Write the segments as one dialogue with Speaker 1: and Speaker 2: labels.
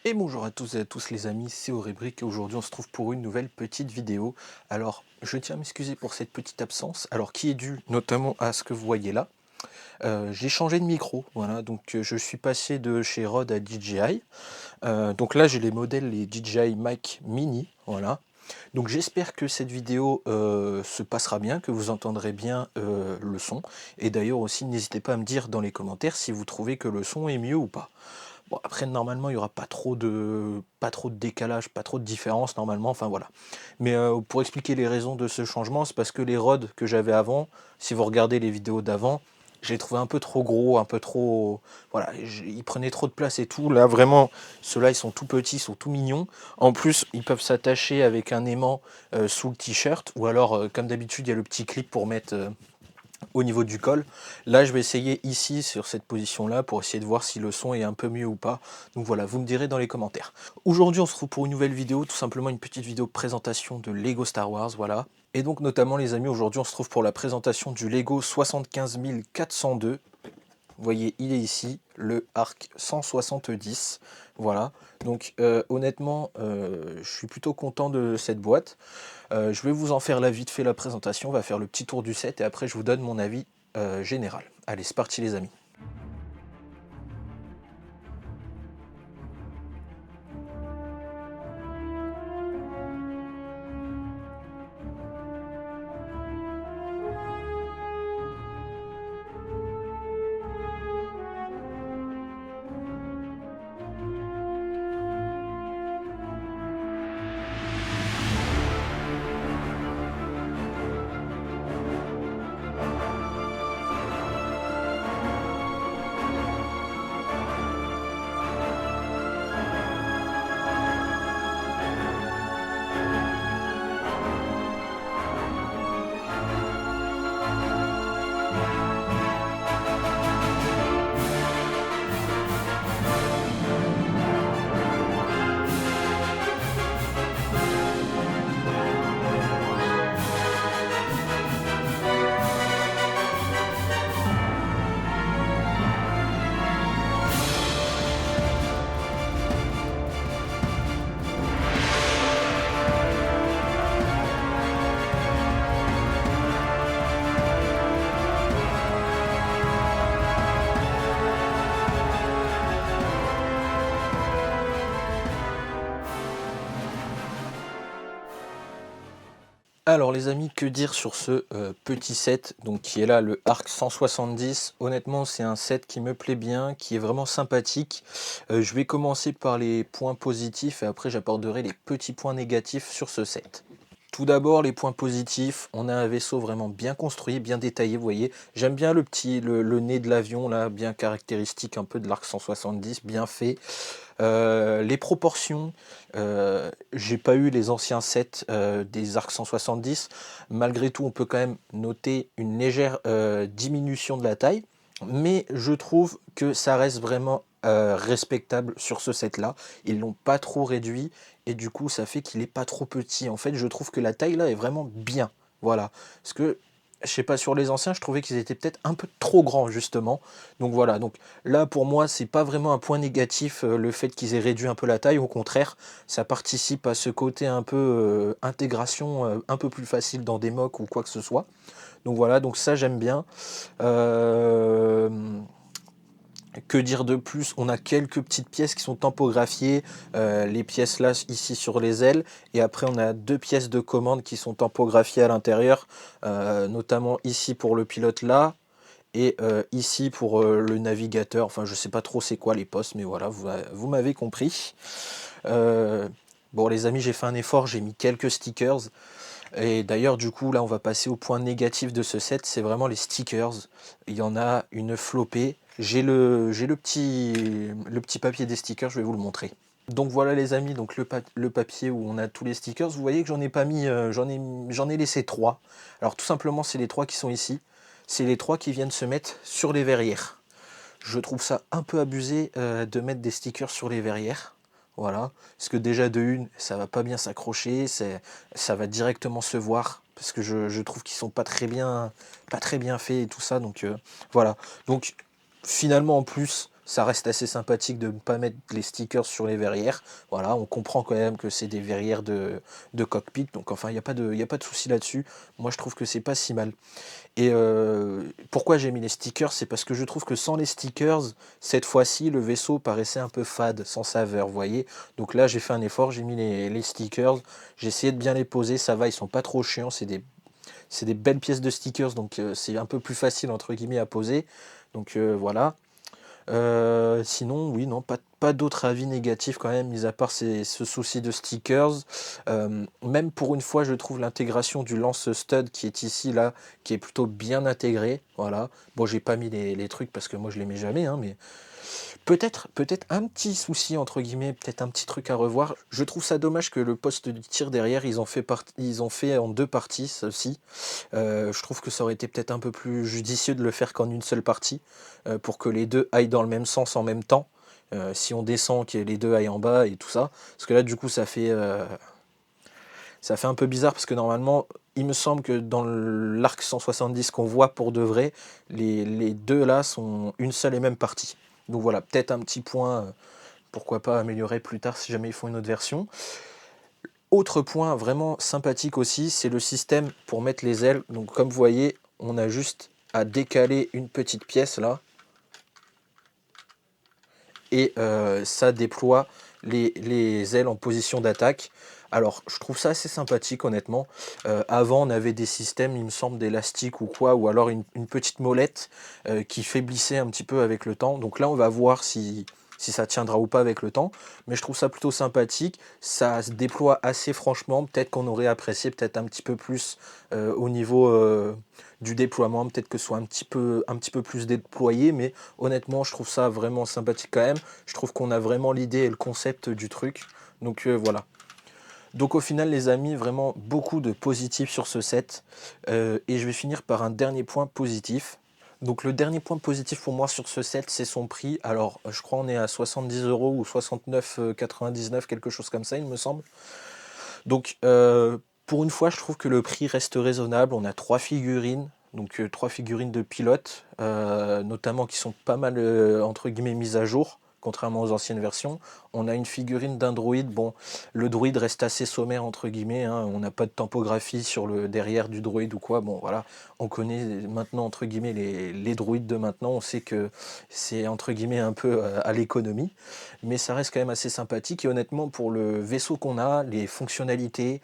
Speaker 1: Et bonjour à tous et à tous les amis, c'est Aurébric et aujourd'hui on se trouve pour une nouvelle petite vidéo. Alors je tiens à m'excuser pour cette petite absence, alors qui est due notamment à ce que vous voyez là. J'ai changé de micro, voilà, donc je suis passé de chez Rode à DJI. Donc là j'ai les modèles, les DJI Mic Mini, voilà. Donc j'espère que cette vidéo se passera bien, que vous entendrez bien le son. Et d'ailleurs aussi n'hésitez pas à me dire dans les commentaires si vous trouvez que le son est mieux ou pas. Bon, après, normalement, il n'y aura pas trop de décalage, pas trop de différence, normalement, enfin voilà. Mais pour expliquer les raisons de ce changement, c'est parce que les rods que j'avais avant, si vous regardez les vidéos d'avant, je les trouvais un peu trop gros, un peu trop... Voilà, ils prenaient trop de place et tout. Là, vraiment, ceux-là, ils sont tout petits, ils sont tout mignons. En plus, ils peuvent s'attacher avec un aimant sous le t-shirt, ou alors, comme d'habitude, il y a le petit clip pour mettre... au niveau du col. Là, je vais essayer ici, sur cette position-là, pour essayer de voir si le son est un peu mieux ou pas. Donc voilà, vous me direz dans les commentaires. Aujourd'hui, on se retrouve pour une nouvelle vidéo, tout simplement une petite vidéo de présentation de Lego Star Wars, voilà. Et donc notamment les amis, aujourd'hui on se trouve pour la présentation du Lego 75402. Vous voyez, il est ici, le Arc 170. Voilà, donc honnêtement, je suis plutôt content de cette boîte. Je vais vous en faire la vite fait la présentation, on va faire le petit tour du set et après je vous donne mon avis général. Allez, c'est parti les amis. Alors les amis, que dire sur ce petit set donc qui est là, le Arc 170. Honnêtement, c'est un set qui me plaît bien, qui est vraiment sympathique. Je vais commencer par les points positifs et après j'aborderai les petits points négatifs sur ce set. Tout d'abord, les points positifs, on a un vaisseau vraiment bien construit, bien détaillé, vous voyez. J'aime bien le nez de l'avion, là, bien caractéristique un peu de l'Arc 170, bien fait. Les proportions, j'ai pas eu les anciens sets des Arc 170. Malgré tout, on peut quand même noter une légère diminution de la taille. Mais je trouve que ça reste vraiment respectable sur ce set-là. Ils l'ont pas trop réduit et du coup, ça fait qu'il est pas trop petit. En fait, je trouve que la taille là est vraiment bien. Voilà. Parce que, je sais pas, sur les anciens, je trouvais qu'ils étaient peut-être un peu trop grands, justement. Donc voilà. Donc là, pour moi, c'est pas vraiment un point négatif le fait qu'ils aient réduit un peu la taille. Au contraire, ça participe à ce côté un peu intégration un peu plus facile dans des mocks ou quoi que ce soit. Donc voilà, donc ça j'aime bien. Euh, que dire de plus? On a quelques petites pièces qui sont tampographiées, les pièces là ici sur les ailes, et après on a deux pièces de commande qui sont tampographiées à l'intérieur, notamment ici pour le pilote là, et ici pour le navigateur. Enfin je sais pas trop c'est quoi les postes, mais voilà, vous m'avez compris. Euh, bon les amis, j'ai fait un effort, j'ai mis quelques stickers. Et d'ailleurs, du coup, là, on va passer au point négatif de ce set, c'est vraiment les stickers. Il y en a une flopée. J'ai le petit papier des stickers, je vais vous le montrer. Donc voilà les amis, donc le papier où on a tous les stickers. Vous voyez que j'en ai pas mis, j'en ai laissé trois. Alors tout simplement, c'est les trois qui sont ici. C'est les trois qui viennent se mettre sur les verrières. Je trouve ça un peu abusé de mettre des stickers sur les verrières. Voilà, parce que déjà de une, ça va pas bien s'accrocher, ça va directement se voir, parce que je trouve qu'ils sont pas très bien faits et tout ça, donc voilà. Donc finalement en plus, ça reste assez sympathique de ne pas mettre les stickers sur les verrières. Voilà, on comprend quand même que c'est des verrières de cockpit, donc enfin, il y a pas de souci là-dessus. Moi, je trouve que c'est pas si mal. Et pourquoi j'ai mis les stickers? C'est parce que je trouve que sans les stickers, cette fois-ci, le vaisseau paraissait un peu fade, sans saveur, vous voyez? Donc là, j'ai fait un effort, j'ai mis les stickers, j'ai essayé de bien les poser, ça va, ils sont pas trop chiants, c'est des belles pièces de stickers, donc c'est un peu plus facile, entre guillemets, à poser. Donc voilà. Sinon, oui, non, pas d'autres avis négatifs quand même, mis à part ce souci de stickers. Même pour une fois, je trouve l'intégration du lance stud qui est ici, là, qui est plutôt bien intégrée. Voilà. Bon, j'ai pas mis les trucs parce que moi je les mets jamais, hein, mais peut-être un petit souci, entre guillemets, peut-être un petit truc à revoir. Je trouve ça dommage que le poste de tir derrière, ils ont fait en deux parties, ceci. Je trouve que ça aurait été peut-être un peu plus judicieux de le faire qu'en une seule partie, pour que les deux aillent dans le même sens en même temps. Si on descend, que les deux aillent en bas et tout ça. Parce que là, du coup, ça fait un peu bizarre parce que normalement, il me semble que dans l'arc 170 qu'on voit pour de vrai, les deux là sont une seule et même partie. Donc voilà, peut-être un petit point, pourquoi pas améliorer plus tard si jamais ils font une autre version. Autre point vraiment sympathique aussi, c'est le système pour mettre les ailes. Donc comme vous voyez, on a juste à décaler une petite pièce là. Et ça déploie les ailes en position d'attaque. Alors je trouve ça assez sympathique honnêtement. Avant on avait des systèmes, il me semble, d'élastique ou quoi, ou alors une petite molette qui faiblissait un petit peu avec le temps. Donc là on va voir si ça tiendra ou pas avec le temps. Mais je trouve ça plutôt sympathique. Ça se déploie assez franchement. Peut-être qu'on aurait apprécié peut-être un petit peu plus au niveau du déploiement. Peut-être que ce soit un petit peu plus déployé. Mais honnêtement, je trouve ça vraiment sympathique quand même. Je trouve qu'on a vraiment l'idée et le concept du truc. Donc voilà. Donc au final, les amis, vraiment beaucoup de positifs sur ce set. Et je vais finir par un dernier point positif. Donc le dernier point positif pour moi sur ce set, c'est son prix. Alors je crois on est à 70 € ou 69,99, quelque chose comme ça, il me semble. Donc pour une fois, je trouve que le prix reste raisonnable. On a trois figurines. Donc trois figurines de pilotes, notamment qui sont pas mal entre guillemets mises à jour, contrairement aux anciennes versions. On a une figurine d'un droïde. Bon, le droïde reste assez sommaire entre guillemets, hein. On n'a pas de tempographie sur le derrière du droïde ou quoi. Bon voilà, on connaît maintenant entre guillemets les droïdes de maintenant. On sait que c'est entre guillemets un peu à l'économie, mais ça reste quand même assez sympathique. Et honnêtement, pour le vaisseau qu'on a, les fonctionnalités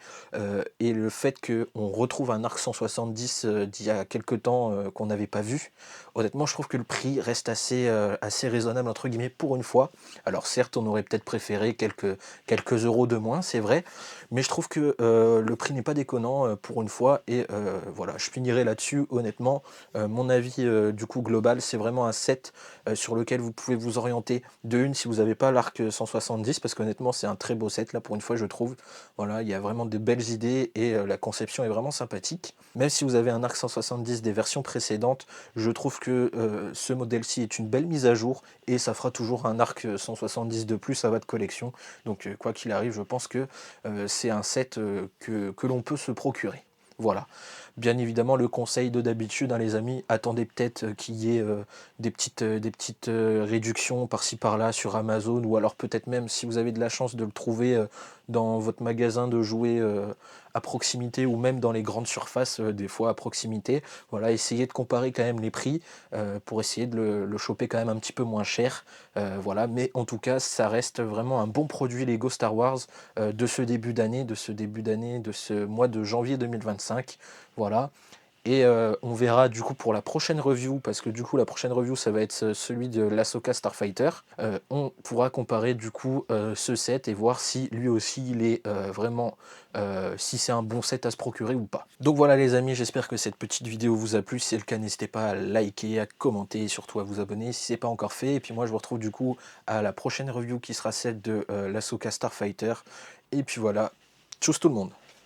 Speaker 1: et le fait qu'on retrouve un arc 170 d'il y a quelques temps qu'on n'avait pas vu, honnêtement, je trouve que le prix reste assez raisonnable entre guillemets pour une fois. Alors certes, on aurait peut-être préféré quelques euros de moins, c'est vrai, mais je trouve que le prix n'est pas déconnant pour une fois. Et voilà, je finirai là-dessus. Honnêtement, mon avis du coup global, c'est vraiment un set sur lequel vous pouvez vous orienter de une si vous n'avez pas l'arc 170, parce qu'honnêtement c'est un très beau set là pour une fois je trouve. Voilà, il y a vraiment de belles idées et la conception est vraiment sympathique. Même si vous avez un arc 170 des versions précédentes, je trouve que ce modèle-ci est une belle mise à jour et ça fera toujours un arc 170 de plus à votre collection. Donc quoi qu'il arrive, je pense que c'est un set que l'on peut se procurer. Voilà. Bien évidemment, le conseil de d'habitude, hein, les amis, attendez peut-être qu'il y ait des petites réductions par-ci par-là sur Amazon, ou alors peut-être même si vous avez de la chance de le trouver dans votre magasin de jouets à proximité, ou même dans les grandes surfaces, des fois à proximité. Voilà, essayez de comparer quand même les prix pour essayer de le choper quand même un petit peu moins cher. Voilà, mais en tout cas, ça reste vraiment un bon produit Lego Star Wars de ce début d'année, de ce mois de janvier 2025. Voilà. Et on verra du coup pour la prochaine review, parce que du coup la prochaine review ça va être celui de l'Ahsoka Starfighter. On pourra comparer du coup ce set et voir si lui aussi il est vraiment, si c'est un bon set à se procurer ou pas. Donc voilà les amis, j'espère que cette petite vidéo vous a plu. Si c'est le cas, n'hésitez pas à liker, à commenter et surtout à vous abonner si c'est pas encore fait. Et puis moi je vous retrouve du coup à la prochaine review qui sera celle de l'Ahsoka Starfighter. Et puis voilà, tchuss tout le monde.